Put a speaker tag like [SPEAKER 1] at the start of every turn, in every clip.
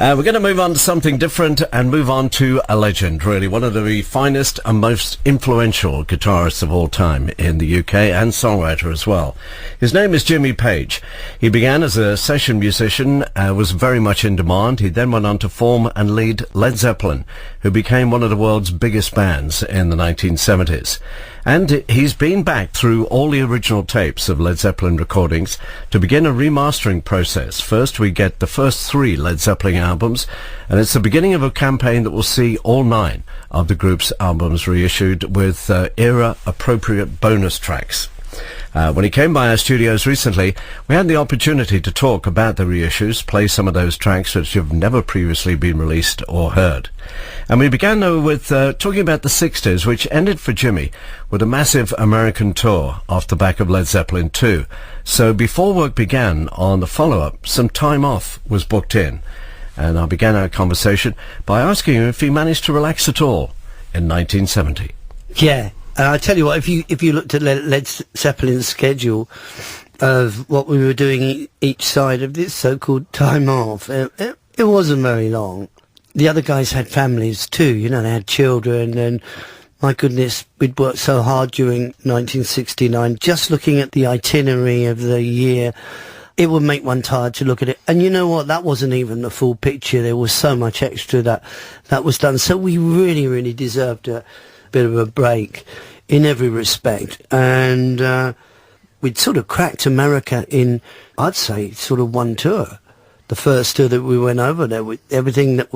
[SPEAKER 1] We're going to move on to something different and move on to a legend, really. One of the finest and most influential guitarists of all time in the UK and songwriter as well. His name is Jimmy Page. He began as a session musician, was very much in demand. He then went on to form and lead Led Zeppelin, who became one of the world's biggest bands in the 1970s. And he's been back through all the original tapes of Led Zeppelin recordings to begin a remastering process. First, we get the first 3 Led Zeppelin albums, and it's the beginning of a campaign that will see all 9 of the group's albums reissued with era-appropriate bonus tracks. When he came by our studios recently, we had the opportunity to talk about the reissues, play some of those tracks which have never previously been released or heard. And we began, though, with talking about the 60s, which ended for Jimmy with a massive American tour off the back of Led Zeppelin 2. So before work began on the follow-up, some time off was booked in. And I began our conversation by asking him if he managed to relax at all in 1970.
[SPEAKER 2] Yeah. I tell you what, if you looked at Led Zeppelin's schedule of what we were doing each side of this so-called time off, it wasn't very long. The other guys had families too, you know, they had children, and my goodness, we'd worked so hard during 1969. Just looking at the itinerary of the year, it would make one tired to look at it. And you know what, that wasn't even the full picture. There was so much extra that was done. So we really, really deserved a bit of a break in every respect, and we'd sort of cracked America in, I'd say, sort of one tour. The first tour that we went over there, with everything that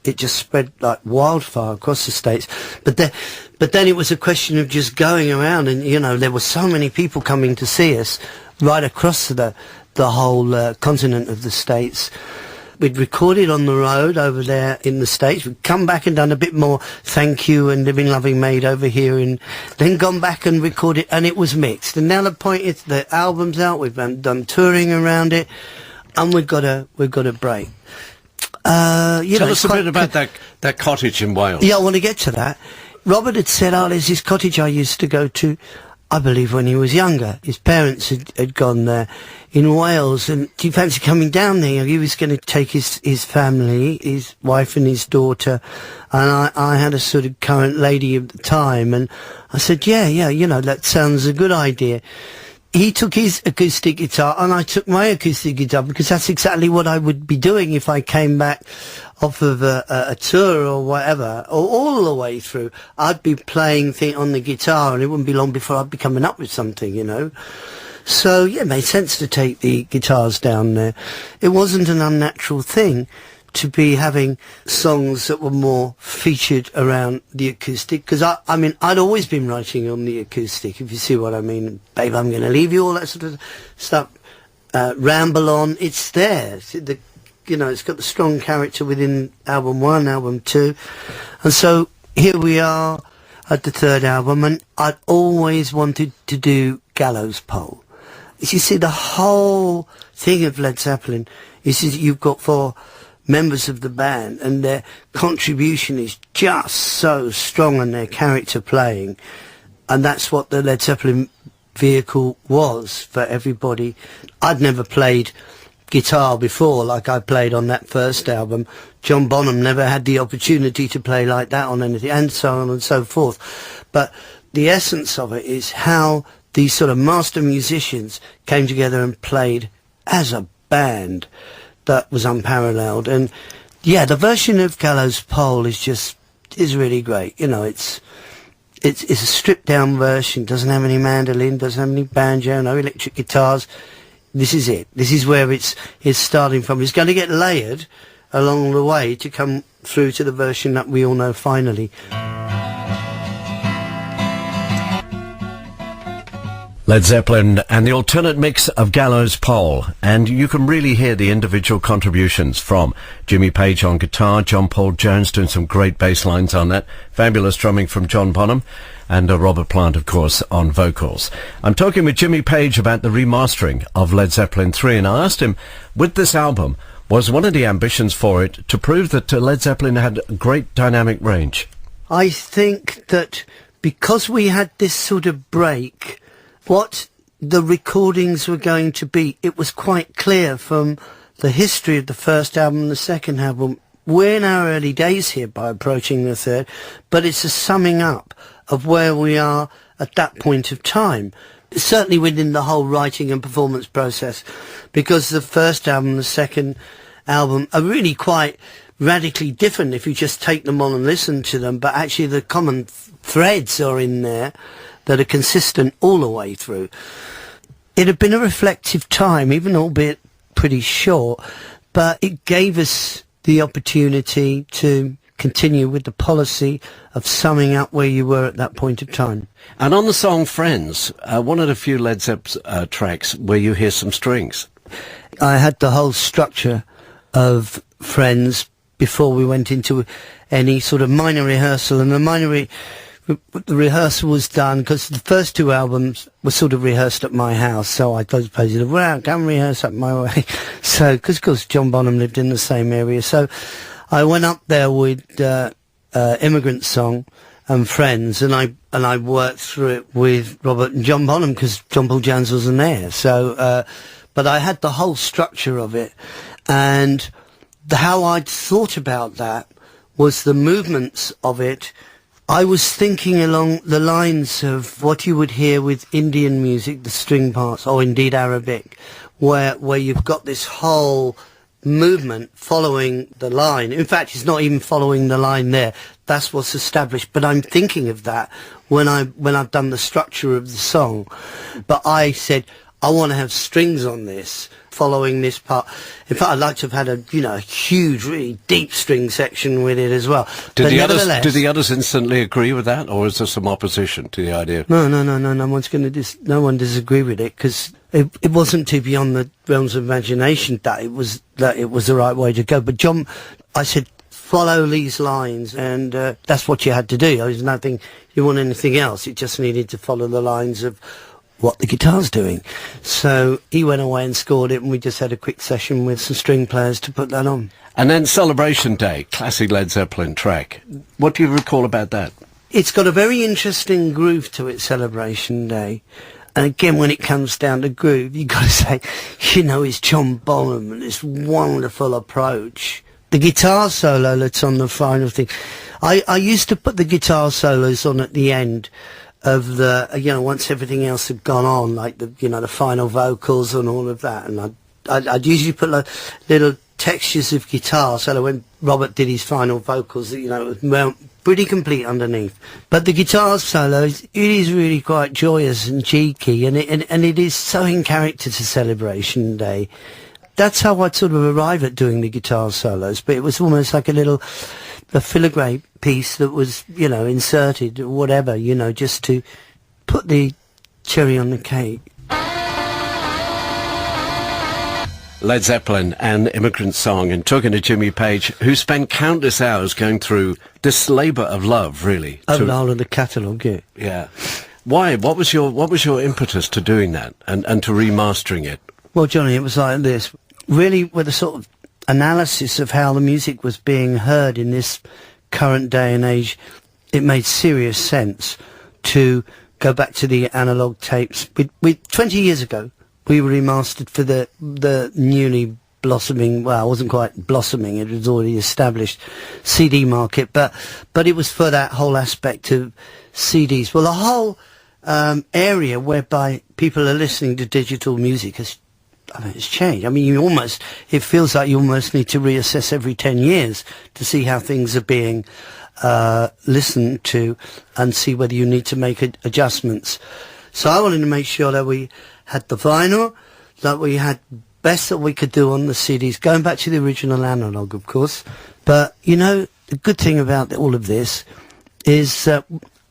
[SPEAKER 2] it just spread like wildfire across the States. But then it was a question of just going around, and you know, there were so many people coming to see us right across the whole continent of the States. We'd recorded on the road over there in the States. We'd come back and done a bit more Thank You and Living Loving Maid over here, and then gone back and recorded, and it was mixed. And now the point is, the album's out. We've done touring around it, and we've got a break.
[SPEAKER 1] Tell us a bit about that cottage in Wales.
[SPEAKER 2] Yeah, I want to get to that. Robert had said, there's this cottage I used to go to, I believe when he was younger. His parents had gone there in Wales, and do you fancy coming down there? He was going to take his family, his wife and his daughter, and I had a sort of current lady at the time, and I said, yeah, you know, that sounds a good idea. He took his acoustic guitar, and I took my acoustic guitar, because that's exactly what I would be doing if I came back off of a tour or whatever, or all the way through. I'd be playing on the guitar, and it wouldn't be long before I'd be coming up with something, you know. So, yeah, it made sense to take the guitars down there. It wasn't an unnatural thing to be having songs that were more featured around the acoustic, because I mean, I'd always been writing on the acoustic, if you see what I mean. Babe, I'm going to leave you, all that sort of stuff. Ramble On, it's there. You know, it's got the strong character within album 1, album 2. And so here we are at the 3rd album, and I'd always wanted to do Gallows Pole. You see, the whole thing of Led Zeppelin is that you've got 4 members of the band, and their contribution is just so strong, and their character playing, and that's what the Led Zeppelin vehicle was for everybody. I'd never played guitar before like I played on that first album. John Bonham never had the opportunity to play like that on anything, and so on and so forth. But the essence of it is how these sort of master musicians came together and played as a band that was unparalleled. And yeah, the version of Gallows Pole is really great. You know, it's a stripped down version, doesn't have any mandolin, doesn't have any banjo, no electric guitars. This is it. This is where it's starting from. It's going to get layered along the way to come through to the version that we all know finally.
[SPEAKER 1] Led Zeppelin and the alternate mix of Gallows Pole, and you can really hear the individual contributions from Jimmy Page on guitar, John Paul Jones doing some great bass lines on that, fabulous drumming from John Bonham, and Robert Plant, of course, on vocals. I'm talking with Jimmy Page about the remastering of Led Zeppelin 3, and I asked him, with this album, was one of the ambitions for it to prove that Led Zeppelin had a great dynamic range?
[SPEAKER 2] I think that because we had this sort of break, what the recordings were going to be, it was quite clear from the history of the first album and the second album. We're in our early days here by approaching the third, but it's a summing up of where we are at that point of time. Certainly within the whole writing and performance process, because the first album and the second album are really quite radically different if you just take them on and listen to them, but actually the common threads are in there that are consistent all the way through. It had been a reflective time, even albeit pretty short, but it gave us the opportunity to continue with the policy of summing up where you were at that point of time.
[SPEAKER 1] And on the song Friends, one of the few Led Zeppelin tracks where you hear some strings.
[SPEAKER 2] I had the whole structure of Friends before we went into any sort of minor rehearsal, and the rehearsal was done because the first two albums were sort of rehearsed at my house, so I told the well, come rehearse up my way. So, because of course John Bonham lived in the same area, so I went up there with Immigrant Song and Friends, and I worked through it with Robert and John Bonham because John Paul Jones wasn't there. So, but I had the whole structure of it, and how I'd thought about that was the movements of it. I was thinking along the lines of what you would hear with Indian music, the string parts, or indeed Arabic, where you've got this whole movement following the line. In fact, it's not even following the line there. That's what's established. But I'm thinking of that when I've done the structure of the song. But I said, I want to have strings on this, following this part. In fact, I'd like to have had a huge, really deep string section with it as well.
[SPEAKER 1] Did the others instantly agree with that, or is there some opposition to the idea?
[SPEAKER 2] No. No one disagree with it, because it wasn't too beyond the realms of imagination that it was the right way to go. But John, I said, follow these lines, and that's what you had to do. There's nothing you want anything else. It just needed to follow the lines of what the guitar's doing. So he went away and scored it, and we just had a quick session with some string players to put that on.
[SPEAKER 1] And then Celebration Day, classic Led Zeppelin track. What do you recall about that?
[SPEAKER 2] It's got a very interesting groove to it, Celebration Day. And again, when it comes down to groove, you've got to say, it's John Bonham and this wonderful approach. The guitar solo that's on the final thing. I used to put the guitar solos on at the end of the, once everything else had gone on, like the final vocals and all of that. And I'd usually put little textures of guitar, so that when Robert did his final vocals, it was pretty complete underneath. But the guitar solo, it is really quite joyous and cheeky, and it is so in character to Celebration Day. That's how I'd sort of arrive at doing the guitar solos, but it was almost like a filigree piece that was, inserted or whatever, just to put the cherry on the cake.
[SPEAKER 1] Led Zeppelin and Immigrant Song, and talking to Jimmy Page, who spent countless hours going through this labour of love, really.
[SPEAKER 2] Over the whole of the catalogue, yeah.
[SPEAKER 1] Yeah. Why? What was your impetus to doing that and to remastering it?
[SPEAKER 2] Well, Johnny, it was like this. Really, with a sort of analysis of how the music was being heard in this current day and age, it made serious sense to go back to the analogue tapes. 20 years ago, we were remastered for the newly blossoming, well, it wasn't quite blossoming, it was already established CD market, but it was for that whole aspect of CDs. Well, the whole area whereby people are listening to digital music it's changed. I mean, it feels like you almost need to reassess every 10 years to see how things are being listened to and see whether you need to make adjustments. So I wanted to make sure that we had the vinyl, that we had best that we could do on the CDs, going back to the original analog, of course. But, the good thing about all of this is that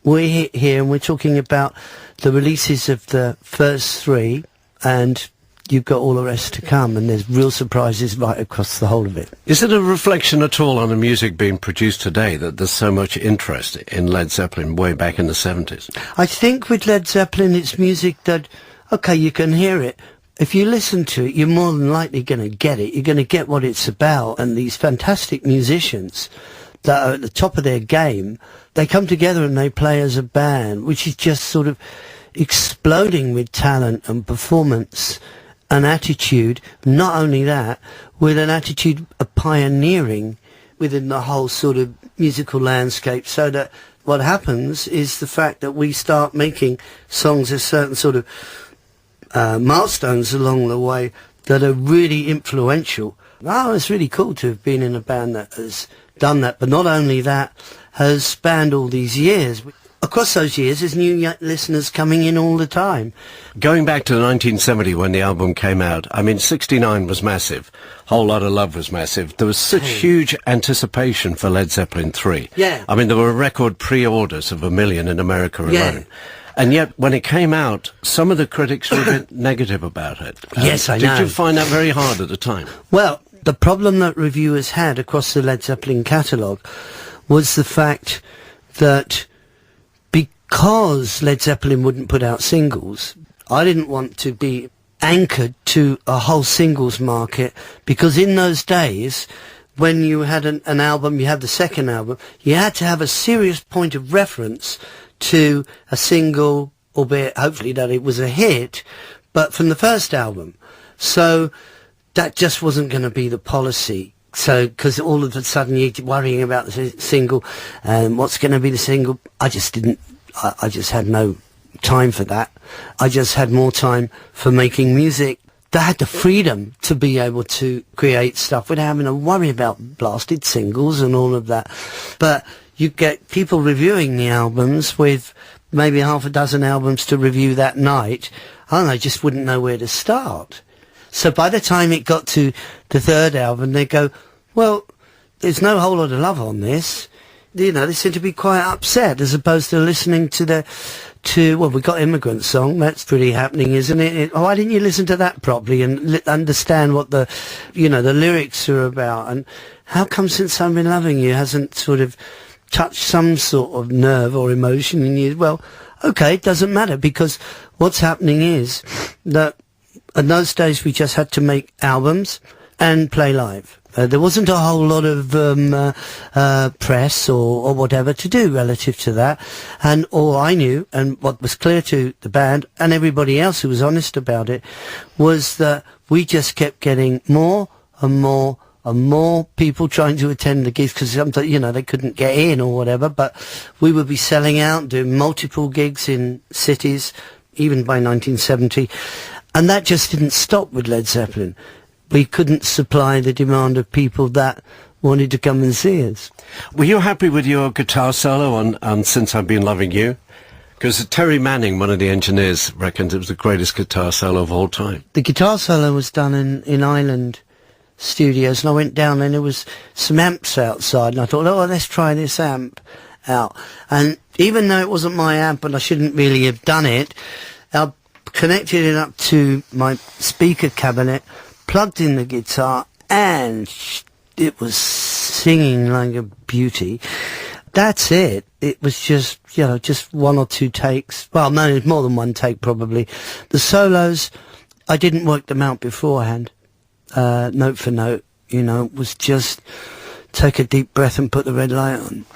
[SPEAKER 2] we're here and we're talking about the releases of the first three, and you've got all the rest to come, and there's real surprises right across the whole of it.
[SPEAKER 1] Is it a reflection at all on the music being produced today that there's so much interest in Led Zeppelin way back in the 70s?
[SPEAKER 2] I think with Led Zeppelin, it's music that, okay, you can hear it. If you listen to it, you're more than likely going to get it. You're going to get what it's about. And these fantastic musicians that are at the top of their game, they come together and they play as a band, which is just sort of exploding with talent and performance. an attitude, not only that, with an attitude of pioneering within the whole sort of musical landscape, so that what happens is the fact that we start making songs as certain sort of milestones along the way that are really influential. Oh, it's really cool to have been in a band that has done that, but not only that, has spanned all these years. Across those years, there's new listeners coming in all the time.
[SPEAKER 1] Going back to 1970 when the album came out, I mean, 69 was massive. Whole Lot of Love was massive. There was such huge anticipation for Led Zeppelin 3.
[SPEAKER 2] Yeah.
[SPEAKER 1] I mean, there were record pre-orders of 1 million in America alone.
[SPEAKER 2] Yeah.
[SPEAKER 1] And yet, when it came out, some of the critics were a bit negative about it.
[SPEAKER 2] Yes, I know.
[SPEAKER 1] Did you find that very hard at the time?
[SPEAKER 2] Well, the problem that reviewers had across the Led Zeppelin catalogue was the fact that because Led Zeppelin wouldn't put out singles, I didn't want to be anchored to a whole singles market, because in those days, when you had an album, you had the second album, you had to have a serious point of reference to a single, albeit hopefully that it was a hit, but from the first album. So that just wasn't going to be the policy. So, because all of a sudden you're worrying about the single, and what's going to be the single, I just had no time for that. I just had more time for making music. They had the freedom to be able to create stuff without having to worry about blasted singles and all of that. But you get people reviewing the albums with maybe half a dozen albums to review that night, and they just wouldn't know where to start. So by the time it got to the third album, they go, well, there's no whole lot of love on this. You know, they seem to be quite upset, as opposed to listening to well, we got Immigrant Song, that's pretty happening, isn't it? Why didn't you listen to that properly and understand what the lyrics are about? And how come Since I've Been Loving You hasn't sort of touched some sort of nerve or emotion in you? Well, okay, it doesn't matter, because what's happening is that in those days we just had to make albums and play live. There wasn't a whole lot of press or whatever to do relative to that. And all I knew, and what was clear to the band and everybody else who was honest about it, was that we just kept getting more and more and more people trying to attend the gigs, because sometimes, they couldn't get in or whatever, but we would be selling out, doing multiple gigs in cities, even by 1970. And that just didn't stop with Led Zeppelin. We couldn't supply the demand of people that wanted to come and see us.
[SPEAKER 1] Were you happy with your guitar solo on Since I've Been Loving You? Because Terry Manning, one of the engineers, reckons it was the greatest guitar solo of all time.
[SPEAKER 2] The guitar solo was done in Island Studios, and I went down and there was some amps outside, and I thought, let's try this amp out. And even though it wasn't my amp and I shouldn't really have done it, I connected it up to my speaker cabinet, plugged in the guitar, and it was singing like a beauty. That's it. It was just one or two takes. Well, no, it was more than one take probably. The solos, I didn't work them out beforehand, note for note. It was just take a deep breath and put the red light on.